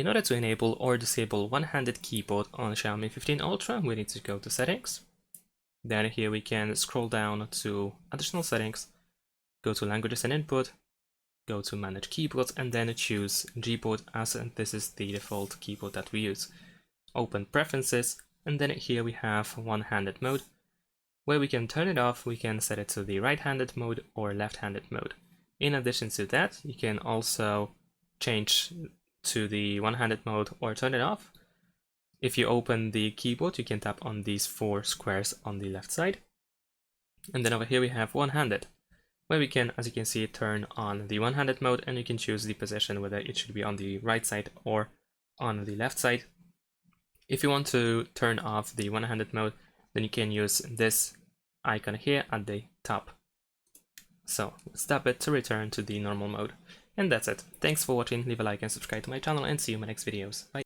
In order to enable or disable one-handed keyboard on Xiaomi 15 Ultra, we need to go to Settings. Then here we can scroll down to Additional Settings, go to Languages and Input, go to Manage Keyboards, and then choose Gboard as this is the default keyboard that we use. Open Preferences, and then here we have one-handed mode, where we can turn it off. We can set it to the right-handed mode or left-handed mode. In addition to that, you can also change to the one-handed mode or turn it off. If you open the keyboard, you can tap on these 4 squares on the left side. And then over here we have one-handed, where we can, as you can see, turn on the one-handed mode, and you can choose the position, whether it should be on the right side or on the left side. If you want to turn off the one-handed mode, then you can use this icon here at the top. So let's tap it to return to the normal mode. And that's it. Thanks for watching, leave a like and subscribe to my channel, and see you in my next videos. Bye.